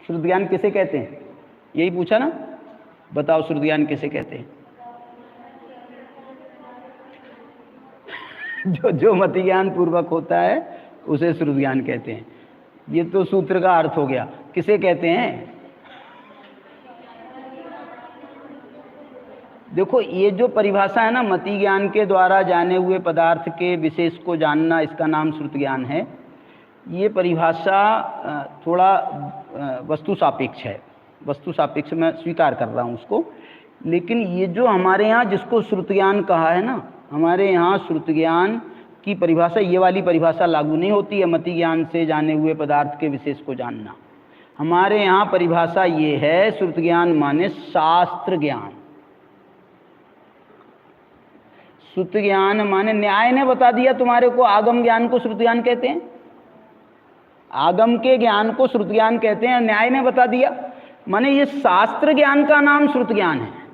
श्रुत ज्ञान किसे कहते हैं? यही पूछा ना, बताओ श्रुत ज्ञान किसे कहते हैं? जो मति ज्ञान पूर्वक होता है उसे श्रुत ज्ञान कहते हैं। ये तो सूत्र का अर्थ हो गया। किसे कहते हैं? देखो, ये जो परिभाषा है ना, मति ज्ञान के द्वारा जाने हुए पदार्थ के विशेष को जानना, इसका नाम श्रुत ज्ञान है। ये परिभाषा थोड़ा वस्तु सापेक्ष है, वस्तु सापेक्ष मैं स्वीकार कर रहा हूँ उसको। लेकिन ये जो हमारे यहाँ जिसको श्रुत ज्ञान कहा है ना, हमारे यहाँ श्रुत ज्ञान की परिभाषा, ये वाली परिभाषा लागू नहीं होती है, मति ज्ञान से जाने हुए पदार्थ के विशेष को जानना। हमारे यहाँ परिभाषा ये है, श्रुत ज्ञान माने शास्त्र ज्ञान। श्रुत ज्ञान माने, न्याय ने बता दिया तुम्हारे को, आगम ज्ञान को श्रुत ज्ञान कहते हैं, आगम के ज्ञान को श्रुत ज्ञान कहते हैं, न्याय ने बता दिया। माने ये शास्त्र ज्ञान का नाम श्रुत ज्ञान है।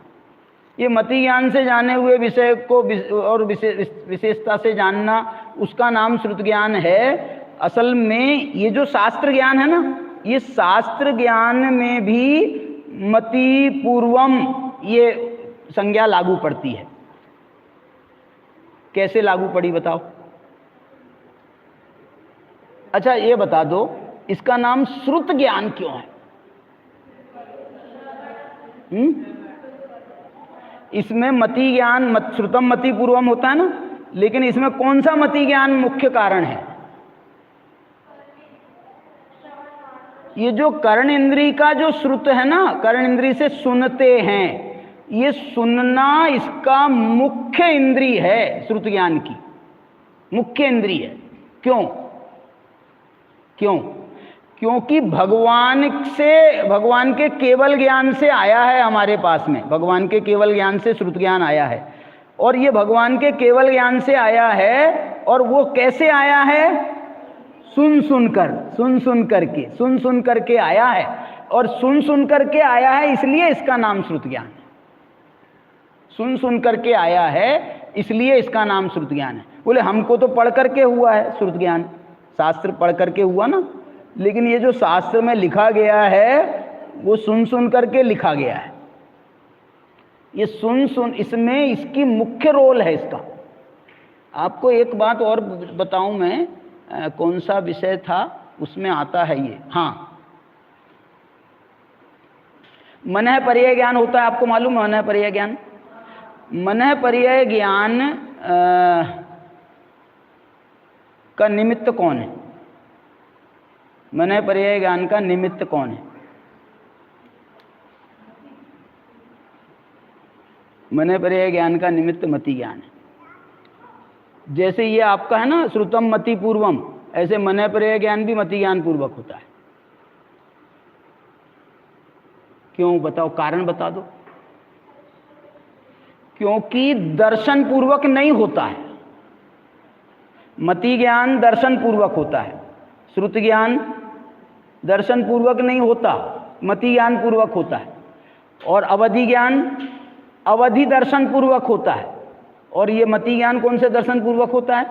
ये मति ज्ञान से जाने हुए विषय को और विशेषता से जानना, उसका नाम श्रुत ज्ञान है। असल में ये जो शास्त्र ज्ञान है ना, ये शास्त्र ज्ञान में भी मति पूर्वम ये संज्ञा लागू पड़ती है। कैसे लागू पड़ी बताओ? अच्छा ये बता दो, इसका नाम श्रुत ज्ञान क्यों है? इसमें मति ज्ञान, श्रुतम मति पूर्वम होता है ना, लेकिन इसमें कौन सा मति ज्ञान मुख्य कारण है? ये जो कर्ण इंद्री का जो श्रुत है ना, कर्ण इंद्री से सुनते हैं, ये सुनना इसका मुख्य इंद्री है, श्रुत ज्ञान की मुख्य इंद्री है। क्यों? क्योंकि भगवान के केवल ज्ञान से आया है हमारे पास में, भगवान के केवल ज्ञान से श्रुत ज्ञान आया है। और ये भगवान के केवल ज्ञान से आया है, और वो कैसे आया है? सुन सुन करके आया है। और सुन करके आया है, इसलिए इसका नाम श्रुत ज्ञान है। सुन करके आया है, इसलिए इसका नाम श्रुत ज्ञान है। बोले हमको तो पढ़ करके हुआ है श्रुत ज्ञान, शास्त्र पढ़ करके हुआ ना, लेकिन ये जो शास्त्र में लिखा गया है वो सुन करके लिखा गया है। ये सुन इसमें इसकी मुख्य रोल है इसका। आपको एक बात और बताऊं मैं, कौन सा विषय था उसमें आता है ये। हाँ, मनः पर्याय ज्ञान होता है, आपको मालूम है मनः पर्याय ज्ञान? मनः पर्याय ज्ञान का निमित्त कौन है? मनः पर्याय ज्ञान का निमित्त कौन है? मनः पर्याय ज्ञान का निमित्त मति ज्ञान है। जैसे ये आपका है ना श्रुतम मति पूर्वम, ऐसे मनः पर्याय ज्ञान भी मति ज्ञान पूर्वक होता है। क्यों बताओ, कारण बता दो। क्योंकि दर्शन पूर्वक नहीं होता है। मति ज्ञान दर्शन पूर्वक होता है, श्रुत ज्ञान दर्शन पूर्वक नहीं होता, मति ज्ञान पूर्वक होता है। और अवधि ज्ञान अवधि दर्शन पूर्वक होता है। और ये मति ज्ञान कौन से दर्शन पूर्वक होता है?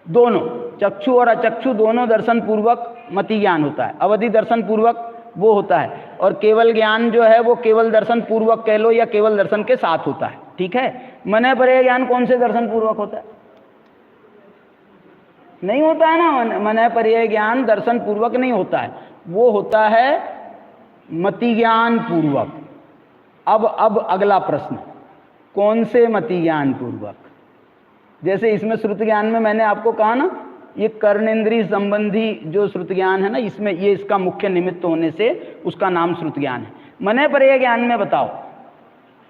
दोनों, चक्षु और अचक्षु दोनों दर्शन पूर्वक मति ज्ञान होता है। अवधि दर्शन पूर्वक वो होता है। और केवल ज्ञान जो है वो केवल दर्शन पूर्वक कह लो या केवल दर्शन के साथ होता है। ठीक है। मनः पर्याय ज्ञान कौन से दर्शन पूर्वक होता है? नहीं होता है ना, मनः पर्याय ज्ञान दर्शन पूर्वक नहीं होता है, वो होता है मति ज्ञान पूर्वक। अब अगला प्रश्न, कौन से मति ज्ञान पूर्वक? जैसे इसमें श्रुत ज्ञान में मैंने आपको कहा ना, ये कर्णेंद्रिय संबंधी जो श्रुत ज्ञान है ना, इसमें ये इसका मुख्य निमित्त होने से उसका नाम श्रुत ज्ञान है। मनः पर्याय ज्ञान में बताओ,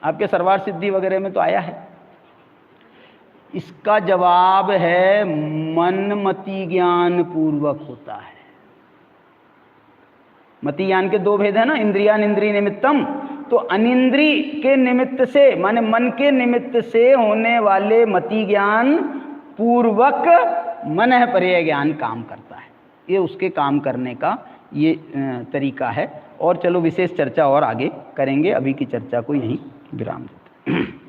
आपके सर्वार्थ सिद्धि वगैरह में तो आया है। इसका जवाब है मन मति ज्ञान पूर्वक होता है। मति ज्ञान के दो भेद है ना, इंद्रियान इंद्रिय निमित्तम। तो अनिंद्रिय के निमित्त से, माने मन के निमित्त से होने वाले मति ज्ञान पूर्वक मनः पर्याय ज्ञान काम करता है। ये उसके काम करने का ये तरीका है। और चलो विशेष चर्चा और आगे करेंगे, अभी की चर्चा को यहीं विराम देते हैं।